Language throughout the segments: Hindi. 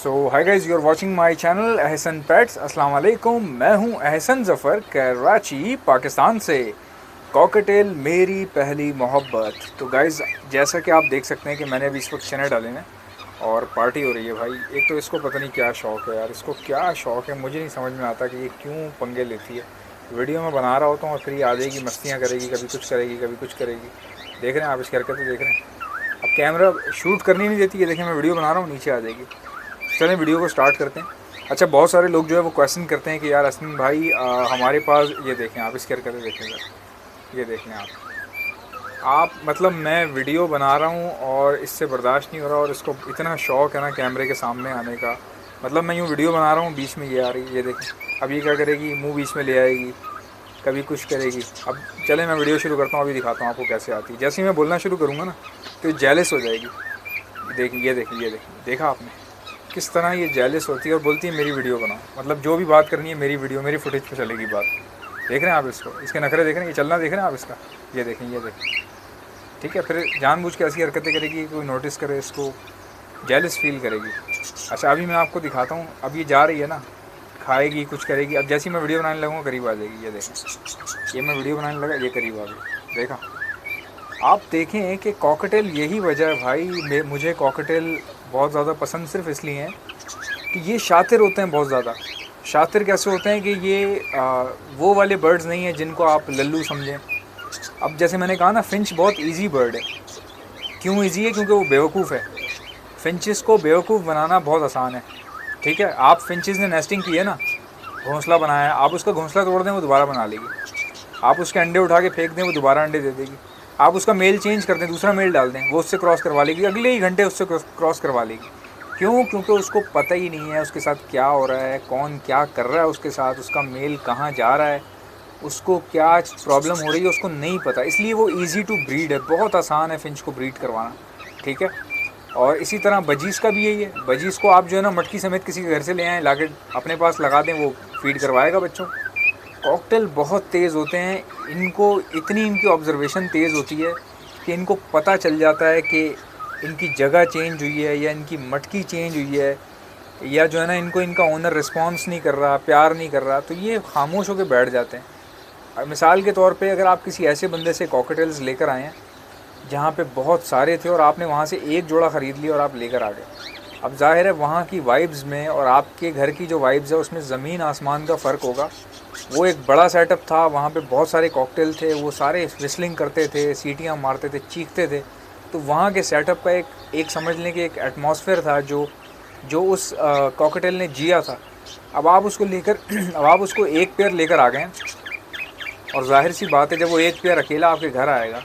So hi guys, you are watching my channel Ehsan pets. अस्सलाम वालेकुम, मैं हूं एहसन ज़फ़र, कराची पाकिस्तान से। कॉकटेल मेरी पहली मोहब्बत। तो गाइस, जैसा कि आप देख सकते हैं कि मैंने अभी इस वक्त चने डाले हैं और पार्टी हो रही है भाई। एक तो इसको पता नहीं क्या शौक़ है यार, इसको क्या शौक़ है मुझे नहीं समझ में आता कि ये क्यों पंगे लेती है। वीडियो में बना रहा होता हूँ और फिर ये आ जाएगी, मस्तियाँ करेगी, कभी कुछ करेगी कभी कुछ करेगी। देख रहे हैं आप इसकी हरकतें, देख रहे हैं। अब कैमरा शूट करनी नहीं देती है, देखें मैं वीडियो बना रहा हूँ, नीचे आ जाएगी। चलें वीडियो को स्टार्ट करते हैं। अच्छा, बहुत सारे लोग जो है वो क्वेश्चन करते हैं कि यार असलम भाई हमारे पास, ये देखें आप इसकी हरकतें देखें सर, ये देख लें आप मतलब मैं वीडियो बना रहा हूँ और इससे बर्दाश्त नहीं हो रहा और इसको इतना शौक़ है ना कैमरे के सामने आने का। मतलब मैं यूँ वीडियो बना रहा हूँ, बीच में ये आ रही है, ये देखें। अब ये क्या करेगी, मुँह बीच में ले आएगी, कभी कुछ करेगी। अब चले मैं वीडियो शुरू करता हूँ, अभी दिखाता हूँ आपको कैसे आती है। जैसे ही मैं बोलना शुरू करूँगा ना तो ये जेलस हो जाएगी। देखिए, ये देखिए, ये देखिए, देखा आपने किस तरह ये जेलस होती है और बोलती है मेरी वीडियो बनाओ। मतलब जो भी बात करनी है मेरी वीडियो, मेरी फुटेज पे चलेगी बात। देख रहे हैं आप इसको, इसके नखरे देख रहे हैं, ये चलना देख रहे हैं आप इसका, ये देखें, ये देखें। ठीक है, फिर जानबूझ के ऐसी हरकतें करेगी, कोई नोटिस करे इसको, जेलस फील करेगी। अच्छा, अभी मैं आपको दिखाता हूँ। अब ये जा रही है ना, खाएगी, कुछ करेगी। अब जैसे ही मैं वीडियो बनाने लगूँगा करीब आ जाएगी, ये देखें। ये मैं वीडियो बनाने लगा, ये करीब आ गई, देखा। आप देखें कि कॉकटेल, यही वजह है भाई मुझे कॉकटेल बहुत ज़्यादा पसंद सिर्फ इसलिए हैं कि ये शातिर होते हैं बहुत ज़्यादा। शातिर कैसे होते हैं कि ये वो वाले बर्ड्स नहीं हैं जिनको आप लल्लू समझें। अब जैसे मैंने कहा ना, फिंच बहुत इजी बर्ड है। क्यों इजी है? क्योंकि वो बेवकूफ़ है। फिंचेस को बेवकूफ़ बनाना बहुत आसान है। ठीक है, आप फिंचेस ने नेस्टिंग की है ना, घोंसला बनाया, आप उसका घोंसला तोड़ दें वो दोबारा बना लेगी। आप उसके अंडे उठा के फेंक दें वो दोबारा अंडे दे देगी। आप उसका मेल चेंज कर दें, दूसरा मेल डाल दें, वो उससे क्रॉस करवा लेगी, अगले ही घंटे उससे क्रॉस करवा लेगी। क्यों? क्योंकि उसको पता ही नहीं है उसके साथ क्या हो रहा है, कौन क्या कर रहा है उसके साथ, उसका मेल कहाँ जा रहा है, उसको क्या प्रॉब्लम हो रही है, उसको नहीं पता। इसलिए वो ईज़ी टू ब्रीड है, बहुत आसान है फिंच को ब्रीड करवाना। ठीक है, और इसी तरह बजीज़ का भी यही है। बजीज़ को आप जो है ना मटकी समेत किसी के घर से ले आएँ, ला के अपने पास लगा दें, वो फीड करवाएगा बच्चों। कॉकटेल बहुत तेज़ होते हैं, इनको इतनी इनकी ऑब्जर्वेशन तेज़ होती है कि इनको पता चल जाता है कि इनकी जगह चेंज हुई है या इनकी मटकी चेंज हुई है, या जो है ना इनको इनका ओनर रिस्पॉन्स नहीं कर रहा, प्यार नहीं कर रहा, तो ये खामोश होकर बैठ जाते हैं। मिसाल के तौर पे अगर आप किसी ऐसे बंदे से कॉकटेल्स लेकर आए हैं जहाँ पे बहुत सारे थे और आपने वहाँ से एक जोड़ा ख़रीद लिया और आप लेकर आ गए, अब ज़ाहिर है वहाँ की वाइब्स में और आपके घर की जो वाइब्स है उसमें ज़मीन आसमान का फ़र्क होगा। वो एक बड़ा सेटअप था, वहाँ पे बहुत सारे कॉकटेल थे, वो सारे विस्लिंग करते थे, सीटियाँ मारते थे, चीखते थे। तो वहाँ के सेटअप का एक समझ लें कि एक एटमॉस्फेयर था जो उस कॉकटेल ने जिया था। अब आप उसको लेकर अब आप उसको एक पेयर लेकर आ गए और जाहिर सी बात है जब वो एक पेयर अकेला आपके घर आएगा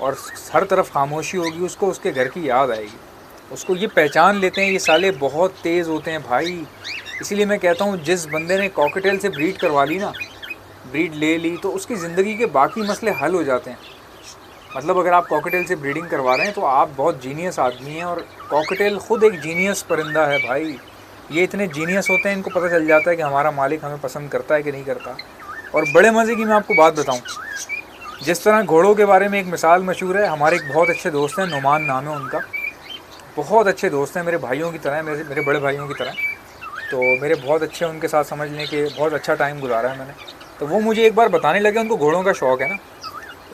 और हर तरफ खामोशी होगी, उसको उसके घर की याद आएगी। उसको ये पहचान लेते हैं, ये साले बहुत तेज़ होते हैं भाई। इसीलिए मैं कहता हूँ जिस बंदे ने कॉकटेल से ब्रीड करवा ली ना, ब्रीड ले ली, तो उसकी ज़िंदगी के बाकी मसले हल हो जाते हैं। मतलब अगर आप कॉकटेल से ब्रीडिंग करवा रहे हैं तो आप बहुत जीनियस आदमी हैं, और कॉकटेल ख़ुद एक जीनियस परिंदा है भाई। ये इतने जीनियस होते हैं, इनको पता चल जाता है कि हमारा मालिक हमें पसंद करता है कि नहीं करता। और बड़े मज़े की मैं आपको बात बताऊँ, जिस तरह घोड़ों के बारे में एक मिसाल मशहूर है। हमारे एक बहुत अच्छे दोस्त हैं, नुमान नाम है उनका, बहुत अच्छे दोस्त हैं, मेरे भाइयों की तरह, मेरे बड़े भाइयों की तरह। तो मेरे बहुत अच्छे उनके साथ समझ लें कि बहुत अच्छा टाइम गुजारा है मैंने। तो वो मुझे एक बार बताने लगे, उनको घोड़ों का शौक़ है ना,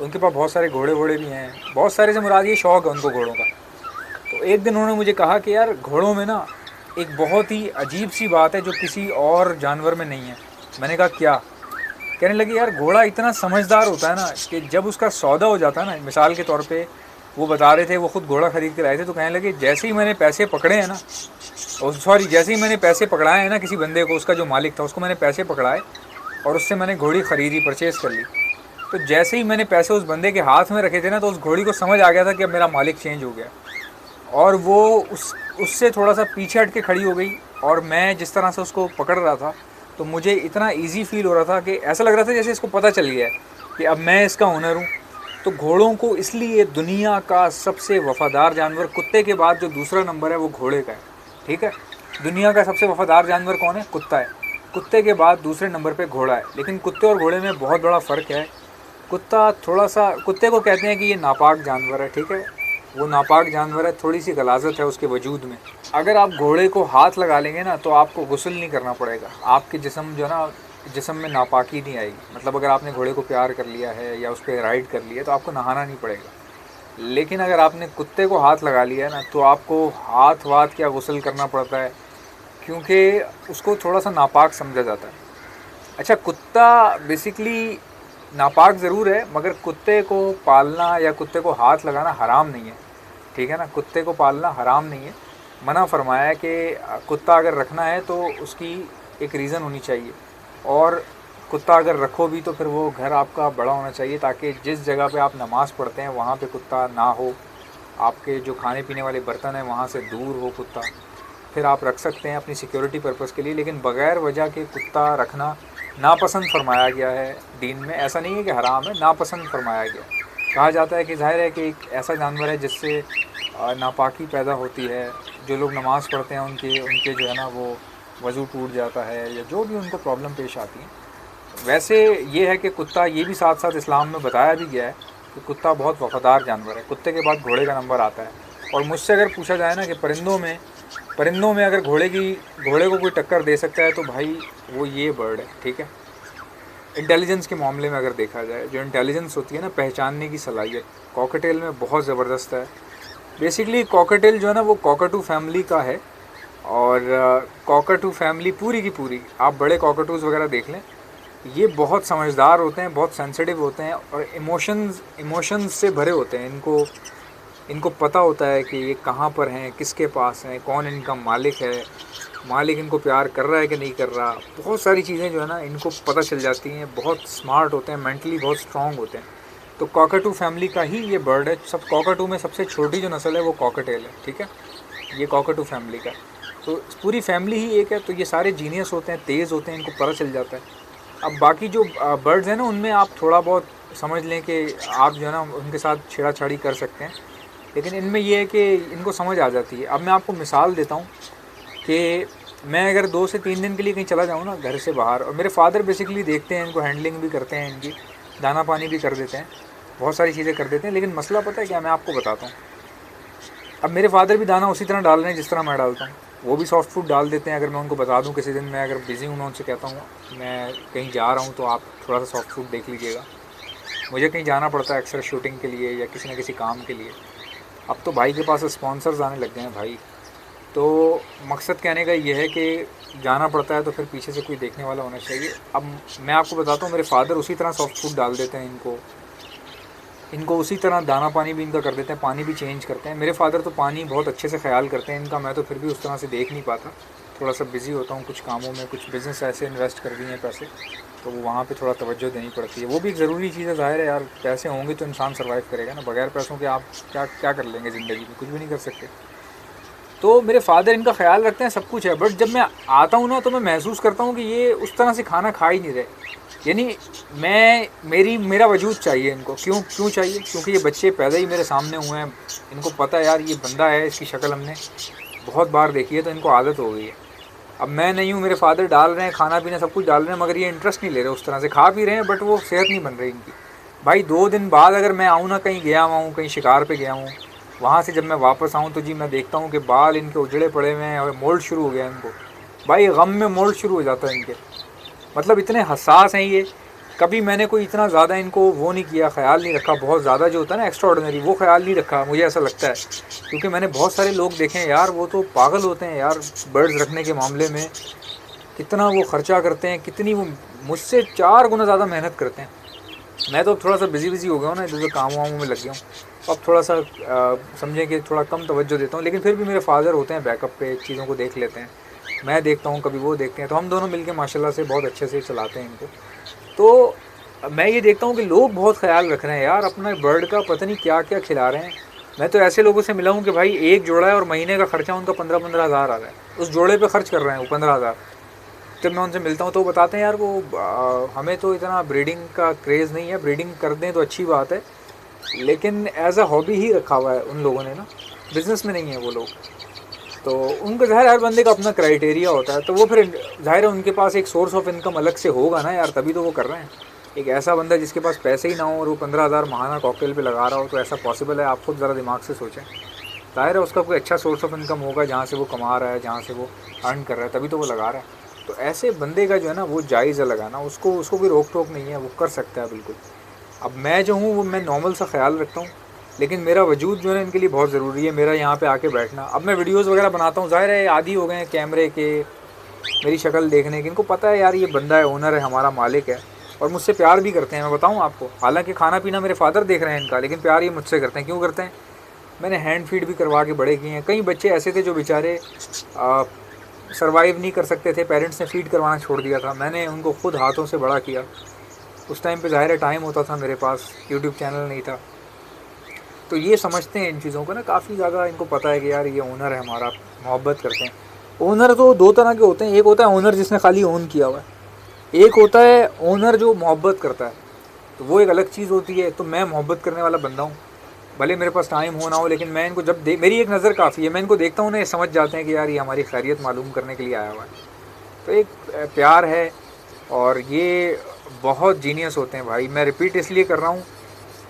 उनके पास बहुत सारे घोड़े भी हैं, बहुत सारे से मुराद ये शौक़ है उनको घोड़ों का। तो एक दिन उन्होंने मुझे कहा कि यार घोड़ों में ना एक बहुत ही अजीब सी बात है जो किसी और जानवर में नहीं है। मैंने कहा क्या? कहने लगे यार घोड़ा इतना समझदार होता है ना कि जब उसका सौदा हो जाता है ना, मिसाल के तौर पे वो बता रहे थे वो खुद घोड़ा ख़रीद कर आए थे, तो कहने लगे जैसे ही मैंने पैसे पकड़े हैं ना, जैसे ही मैंने पैसे पकड़ाए हैं ना किसी बंदे को, उसका जो मालिक था उसको मैंने पैसे पकड़ाए और उससे मैंने घोड़ी ख़रीदी, परचेज़ कर ली। तो जैसे ही मैंने पैसे उस बंदे के हाथ में रखे थे ना, तो उस घोड़ी को समझ आ गया था कि अब मेरा मालिक चेंज हो गया, और वो उससे थोड़ा सा पीछे हट के खड़ी हो गई। और मैं जिस तरह से उसको पकड़ रहा था तो मुझे इतना ईजी फील हो रहा था कि ऐसा लग रहा था जैसे इसको पता चल गया है कि अब मैं इसका ओनर हूँ। तो घोड़ों को इसलिए दुनिया का सबसे वफ़ादार जानवर, कुत्ते के बाद जो दूसरा नंबर है वो घोड़े का है। ठीक है, दुनिया का सबसे वफ़ादार जानवर कौन है? कुत्ता है। कुत्ते के बाद दूसरे नंबर पे घोड़ा है। लेकिन कुत्ते और घोड़े में बहुत बड़ा फ़र्क है। कुत्ता थोड़ा सा, कुत्ते को कहते हैं कि ये नापाक जानवर है, ठीक है, वो नापाक जानवर है, थोड़ी सी गलाजत है उसके वजूद में। अगर आप घोड़े को हाथ लगा लेंगे ना तो आपको गुस्ल नहीं करना पड़ेगा, आपके जिस्म जो है ना, जिस्म में नापाकी नहीं आएगी। मतलब अगर आपने घोड़े को प्यार कर लिया है या उस पर राइड कर लिया तो आपको नहाना नहीं पड़ेगा। लेकिन अगर आपने कुत्ते को हाथ लगा लिया है ना तो आपको हाथ वाथ क्या गुस्ल करना पड़ता है, क्योंकि उसको थोड़ा सा नापाक समझा जाता है। अच्छा, कुत्ता बेसिकली नापाक ज़रूर है, मगर कुत्ते को पालना या कुत्ते को हाथ लगाना हराम नहीं है, ठीक है ना। कुत्ते को पालना हराम नहीं है, मना फरमाया है कि कुत्ता अगर रखना है तो उसकी एक रीज़न होनी चाहिए, और कुत्ता अगर रखो भी तो फिर वो घर आपका बड़ा होना चाहिए, ताकि जिस जगह पे आप नमाज़ पढ़ते हैं वहाँ पे कुत्ता ना हो, आपके जो खाने पीने वाले बर्तन हैं वहाँ से दूर हो कुत्ता, फिर आप रख सकते हैं अपनी सिक्योरिटी पर्पज़ के लिए। लेकिन बग़ैर वजह के कुत्ता रखना नापसंद फरमाया गया है दीन में। ऐसा नहीं है कि हराम है, नापसंद फरमाया गया। कहा जाता है कि ज़ाहिर है कि एक ऐसा जानवर है जिससे नापाकी पैदा होती है, जो लोग नमाज़ पढ़ते हैं उनके जो है ना वो वज़ू टूट जाता है, या जो भी उनको प्रॉब्लम पेश आती है। वैसे ये है कि कुत्ता, ये भी साथ साथ इस्लाम में बताया भी गया है कि कुत्ता बहुत वफ़ादार जानवर है। कुत्ते के बाद घोड़े का नंबर आता है। और मुझसे अगर पूछा जाए ना कि परिंदों में अगर घोड़े को कोई टक्कर दे सकता है तो भाई वो ये बर्ड है, ठीक है। इंटेलिजेंस के मामले में अगर देखा जाए, जो इंटेलिजेंस होती है ना, पहचानने की सलाहियत, कॉकटेल में बहुत ज़बरदस्त है। बेसिकली कॉकटेल जो है ना वो कॉकटू फैमिली का है, और कॉकटू फैमिली पूरी की पूरी, आप बड़े कॉकटूज़ वगैरह देख लें, ये बहुत समझदार होते हैं, बहुत सेंसिटिव होते हैं, और इमोशंस से भरे होते हैं। इनको पता होता है कि ये कहाँ पर हैं, किसके पास हैं, कौन इनका मालिक है, मालिक इनको प्यार कर रहा है कि नहीं कर रहा। बहुत सारी चीज़ें जो है ना इनको पता चल जाती हैं। बहुत स्मार्ट होते हैं, मेंटली बहुत स्ट्रॉन्ग होते हैं। तो कॉकटू फैमिली का ही ये बर्ड है। सब कॉकटू में सबसे छोटी जो नस्ल है वो कॉकटेल है, ठीक है। ये कॉकटू फैमिली का, तो पूरी फैमिली ही एक है। तो ये सारे जीनियस होते हैं, तेज़ होते हैं, इनको पता चल जाता है। अब बाकी जो बर्ड्स हैं ना उनमें आप थोड़ा बहुत समझ लें कि आप जो है ना उनके साथ छेड़ाछाड़ी कर सकते हैं, लेकिन इनमें ये है कि इनको समझ आ जाती है। अब मैं आपको मिसाल देता हूँ कि मैं अगर 2 से 3 दिन के लिए कहीं चला जाऊँ ना घर से बाहर, और मेरे फादर बेसिकली देखते हैं इनको, हैंडलिंग भी करते हैं, इनकी दाना पानी भी कर देते हैं, बहुत सारी चीज़ें कर देते हैं। लेकिन मसला पता है क्या, मैं आपको बताता हूँ। अब मेरे फादर भी दाना उसी तरह डाल रहे हैं जिस तरह मैं डालता हूँ। वो भी सॉफ्ट फूड डाल देते हैं। अगर मैं उनको बता दूँ, किसी दिन मैं अगर बिज़ी हूँ, मैं उनसे कहता हूँ मैं कहीं जा रहा हूँ तो आप थोड़ा सा सॉफ्ट फूड देख लीजिएगा। मुझे कहीं जाना पड़ता है अक्सर शूटिंग के लिए या किसी न किसी काम के लिए। अब तो भाई के पास स्पॉन्सर्स आने लग गए हैं भाई, तो मकसद कहने का ये है कि जाना पड़ता है तो फिर पीछे से कोई देखने वाला होना चाहिए। अब मैं आपको बताता हूँ, मेरे फादर उसी तरह सॉफ्ट फूड डाल देते हैं इनको उसी तरह दाना पानी भी इनका कर देते हैं, पानी भी चेंज करते हैं। मेरे फादर तो पानी बहुत अच्छे से ख्याल करते हैं इनका, मैं तो फिर भी उस तरह से देख नहीं पाता, थोड़ा सा बिज़ी होता हूँ कुछ कामों में, कुछ बिज़नेस ऐसे इन्वेस्ट कर दिए हैं पैसे, तो वो वहाँ पे थोड़ा तवज्जो देनी पड़ती है। वो भी एक ज़रूरी चीज़ है, ज़ाहिर है यार, पैसे होंगे तो इंसान सर्वाइव करेगा ना। बगैर पैसों के आप क्या कर लेंगे ज़िंदगी में, कुछ भी नहीं कर सकते। तो मेरे फादर इनका ख्याल रखते हैं, सब कुछ है। बट जब मैं आता हूँ ना तो मैं महसूस करता हूँ कि ये उस तरह से खाना खा ही नहीं रहे। यानी मेरा वजूद चाहिए इनको। क्यों चाहिए? क्योंकि ये बच्चे पैदा ही मेरे सामने हुए हैं। इनको पता है यार ये बंदा है, इसकी शक्ल हमने बहुत बार देखी है, तो इनको आदत हो गई है। अब मैं नहीं हूँ, मेरे फादर डाल रहे हैं, खाना पीना सब कुछ डाल रहे हैं, मगर ये इंटरेस्ट नहीं ले रहे। उस तरह से खा पी रहे हैं बट वो सेहत नहीं बन रही इनकी। भाई 2 दिन बाद अगर मैं आऊँ ना, कहीं गया हुआ हूँ, कहीं शिकार पे गया हूँ, वहाँ से जब मैं वापस आऊँ तो जी मैं देखता हूँ कि बाल इनके उजड़े पड़े हुए हैं और मोल्ड शुरू हो गया इनको। भाई गम में मोल्ड शुरू हो जाता है इनके। मतलब इतने हसास हैं ये। कभी मैंने कोई इतना ज़्यादा इनको वो नहीं किया, ख्याल नहीं रखा, बहुत ज़्यादा जो होता है ना एक्स्ट्रा ऑर्डिनरी, वो ख्याल नहीं रखा, मुझे ऐसा लगता है। क्योंकि मैंने बहुत सारे लोग देखे हैं यार, वो तो पागल होते हैं यार बर्ड्स रखने के मामले में। कितना वो ख़र्चा करते हैं, कितनी वो मुझसे 4 गुना ज़्यादा मेहनत करते हैं। मैं तो अब थोड़ा सा बिज़ी हो गया हूँ ना, इधर काम वामों में लग गया हूँ। अब थोड़ा सा समझें कि थोड़ा कम तवज्जो देता हूँ, लेकिन फिर भी मेरे फादर होते हैं बैकअप पे, चीज़ों को देख लेते हैं। मैं देखता हूँ, कभी वो देखते हैं, तो हम दोनों मिलके माशाल्लाह से बहुत अच्छे से चलाते हैं इनको। तो मैं ये देखता हूँ कि लोग बहुत ख्याल रख रहे हैं यार अपना बर्ड का, पता नहीं क्या क्या खिला रहे हैं। मैं तो ऐसे लोगों से मिला हूँ कि भाई एक जोड़ा है और महीने का ख़र्चा उनका 15-15 हज़ार आ रहा है, उस जोड़े पे खर्च कर रहे हैं वो 15 हज़ार। जब मैं उनसे मिलता हूँ तो वो बताते हैं यार वो हमें तो इतना ब्रीडिंग का क्रेज़ नहीं है, ब्रीडिंग कर दें तो अच्छी बात है, लेकिन एज अ हॉबी ही रखा हुआ है उन लोगों ने ना, बिज़नेस में नहीं है वो लोग। तो उनका ज़ाहिर हर बंदे का अपना क्राइटेरिया होता है, तो वो फिर ज़ाहिर है उनके पास एक सोर्स ऑफ इनकम अलग से होगा ना यार, तभी तो वो कर रहे हैं। एक ऐसा बंदा जिसके पास पैसे ही ना हो और वो 15,000 महाना कॉकटेल पे लगा रहा हो, तो ऐसा पॉसिबल है? आप खुद ज़रा दिमाग से सोचें। ज़ाहिर है उसका कोई अच्छा सोर्स ऑफ इनकम होगा जहाँ से वो कमा रहा है, जहाँ से वो अर्न कर रहा है, तभी तो वो लगा रहा है। तो ऐसे बंदे का जो है ना वो जायज़ है लगाना, उसको कोई रोक टोक नहीं है, वो कर सकता है बिल्कुल। अब मैं जो हूँ वो मैं नॉर्मल सा ख्याल रखता हूँ, लेकिन मेरा वजूद जो है ना इनके लिए बहुत ज़रूरी है, मेरा यहाँ पे आके बैठना। अब मैं वीडियोस वगैरह बनाता हूँ, ज़ाहिर है आदी हो गए हैं कैमरे के, मेरी शक्ल देखने की। इनको पता है यार ये बंदा है, ओनर है, हमारा मालिक है, और मुझसे प्यार भी करते हैं। मैं बताऊँ आपको, हालांकि खाना पीना मेरे फादर देख रहे हैं इनका, लेकिन प्यार ये मुझसे करते हैं। क्यों करते हैं? मैंने हैंड फीड भी करवा के बड़े किए हैं। कई बच्चे ऐसे थे जो बेचारे सर्वाइव नहीं कर सकते थे, पेरेंट्स ने फ़ीड करवाना छोड़ दिया था, मैंने उनको खुद हाथों से बड़ा किया। उस टाइम पे ज़ाहिर है टाइम होता था मेरे पास, यूट्यूब चैनल नहीं था। तो ये समझते हैं इन चीज़ों को ना, काफ़ी ज़्यादा इनको पता है कि यार ये ओनर है हमारा, मोहब्बत करते हैं। ओनर तो दो तरह के होते हैं, एक होता है ओनर जिसने खाली ओन किया हुआ है, एक होता है ओनर जो मोहब्बत करता है, तो वो एक अलग चीज़ होती है। तो मैं मोहब्बत करने वाला बंदा हूँ, भले मेरे पास टाइम हो ना हो, लेकिन मैं इनको जब मेरी एक नज़र काफ़ी है, मैं इनको देखता हूँ ना, ये समझ जाते हैं कि यार ये हमारी खैरियत मालूम करने के लिए आया हुआ है। तो एक प्यार है, और ये बहुत जीनियस होते हैं भाई। मैं रिपीट इसलिए कर रहा हूँ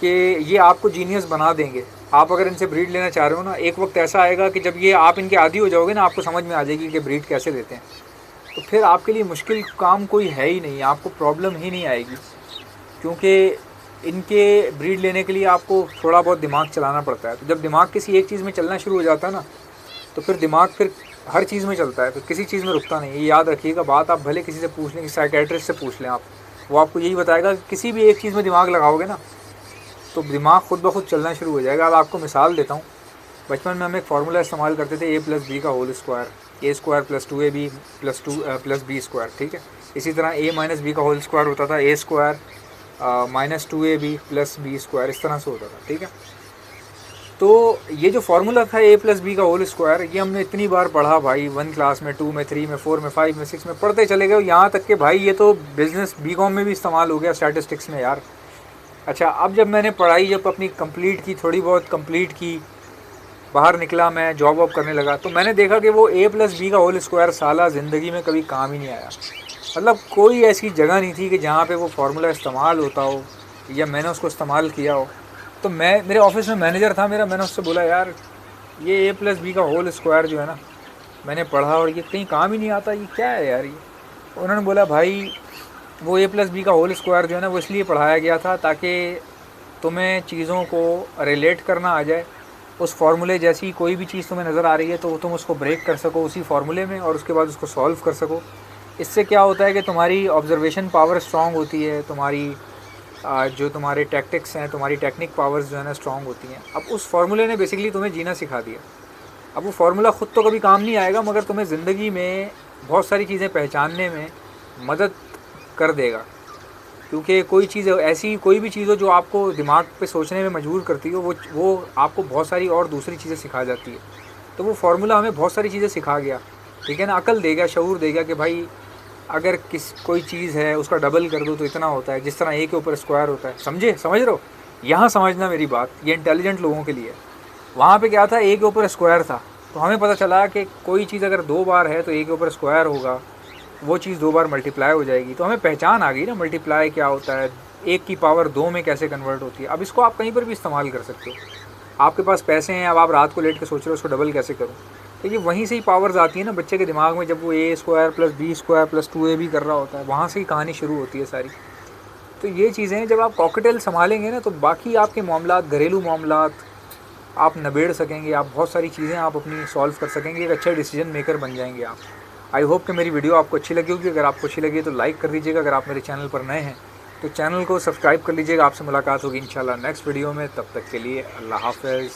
कि ये आपको जीनियस बना देंगे। आप अगर इनसे ब्रीड लेना चाह रहे हो ना, एक वक्त ऐसा आएगा कि जब ये आप इनके आदी हो जाओगे ना, आपको समझ में आ जाएगी कि ब्रीड कैसे लेते हैं। तो फिर आपके लिए मुश्किल काम कोई है ही नहीं, आपको प्रॉब्लम ही नहीं आएगी, क्योंकि इनके ब्रीड लेने के लिए आपको थोड़ा बहुत दिमाग चलाना पड़ता है। तो जब दिमाग किसी एक चीज़ में चलना शुरू हो जाता है ना, तो फिर दिमाग फिर हर चीज़ में चलता है, फिर किसी चीज़ में रुकता नहीं। ये याद रखिएगा बात। आप भले किसी से पूछ लें, किसी साइकेट्रिस्ट से पूछ लें आप, वो आपको यही बताएगा कि किसी भी एक चीज़ में दिमाग लगाओगे ना, तो दिमाग खुद ब खुद चलना शुरू हो जाएगा। अब आपको मिसाल देता हूँ, बचपन में हम एक फार्मूला इस्तेमाल करते थे, a+b का whole square, a² + 2ab + b², ठीक है। इसी तरह a - b का होल स्क्वायर होता था, a² - 2ab + b², इस तरह से होता था, ठीक है। तो ये जो फार्मूला था a+b का होल स्क्वायर, ये हमने इतनी बार पढ़ा भाई, 1 क्लास में, 2 में, 3 में, 4 में, 5 में, 6 में पढ़ते चले गए, यहाँ तक कि भाई ये तो बिज़नेस बीकॉम में भी इस्तेमाल हो गया, स्टैटिस्टिक्स में यार। अच्छा, अब जब मैंने पढ़ाई जब अपनी कंप्लीट की, थोड़ी बहुत कंप्लीट की, बाहर निकला, मैं जॉब वॉब करने लगा, तो मैंने देखा कि वो a+b का होल स्क्वायर साला ज़िंदगी में कभी काम ही नहीं आया। मतलब कोई ऐसी जगह नहीं थी कि जहाँ पे वो फार्मूला इस्तेमाल होता हो या मैंने उसको इस्तेमाल किया हो। तो मैं, मेरे ऑफिस में मैनेजर था मेरा, मैंने उससे बोला यार ये a+b का होल स्क्वायर जो है ना, मैंने पढ़ा और ये कहीं काम ही नहीं आता, ये क्या है यार ये। उन्होंने बोला भाई वो a+b का होल स्क्वायर जो है ना, वो इसलिए पढ़ाया गया था ताकि तुम्हें चीज़ों को रिलेट करना आ जाए। उस फार्मूले जैसी कोई भी चीज़ तुम्हें नज़र आ रही है तो तुम उसको ब्रेक कर सको उसी फार्मूले में, और उसके बाद उसको सॉल्व कर सको। इससे क्या होता है कि तुम्हारी ऑब्जर्वेशन पावर स्ट्रॉन्ग होती है, तुम्हारी जो तुम्हारे टैक्टिक्स हैं, तुम्हारी टेक्निक पावर्स जो है ना स्ट्रॉन्ग होती हैं। अब उस फार्मूले ने बेसिकली तुम्हें जीना सिखा दिया। अब वो फार्मूला ख़ुद तो कभी काम नहीं आएगा, मगर तुम्हें ज़िंदगी में बहुत सारी चीज़ें पहचानने में मदद कर देगा। क्योंकि कोई चीज़ ऐसी, कोई भी चीज़ हो जो आपको दिमाग पे सोचने में मजबूर करती हो, वो आपको बहुत सारी और दूसरी चीज़ें सिखा जाती है। तो वो फार्मूला हमें बहुत सारी चीज़ें सिखा गया, ठीक है ना, अकल दे गया, शऊर दे गया कि भाई अगर कोई चीज़ है उसका डबल कर दो तो इतना होता है, जिस तरह ए के ऊपर स्क्वायर होता है। समझ रहे हो? यहाँ समझना मेरी बात, ये इंटेलिजेंट लोगों के लिए। वहाँ पे क्या था, ए के ऊपर स्क्वायर था, तो हमें पता चला कि कोई चीज़ अगर 2 बार है तो ए के ऊपर स्क्वायर होगा, वो चीज़ 2 बार मल्टीप्लाई हो जाएगी। तो हमें पहचान आ गई ना, मल्टीप्लाई क्या होता है, 1 की पावर 2 में कैसे कन्वर्ट होती है। अब इसको आप कहीं पर भी इस्तेमाल कर सकते हो। आपके पास पैसे हैं, अब आप रात को लेट के सोच रहे हो उसको डबल कैसे करूँ, तो ये वहीं से ही पावर्स आती है ना बच्चे के दिमाग में, जब वो a² + b² + 2ab कर रहा होता है, वहाँ से ही कहानी शुरू होती है सारी। तो ये चीज़ें जब आप कॉकटेल संभालेंगे ना, तो बाकी आपके मामलात, घरेलू मामलात आप निबेड़ सकेंगे, आप बहुत सारी चीज़ें आप अपनी सॉल्व कर सकेंगे, एक अच्छे डिसीजन मेकर बन जाएंगे आप। आई होप कि मेरी वीडियो आपको अच्छी लगी होगी। अगर आपको अच्छी लगी तो लाइक कर दीजिएगा, अगर आप मेरे चैनल पर नए हैं तो चैनल को सब्सक्राइब कर लीजिएगा। आपसे मुलाकात होगी इंशाल्लाह नेक्स्ट वीडियो में, तब तक के लिए अल्लाह हाफ़िज़।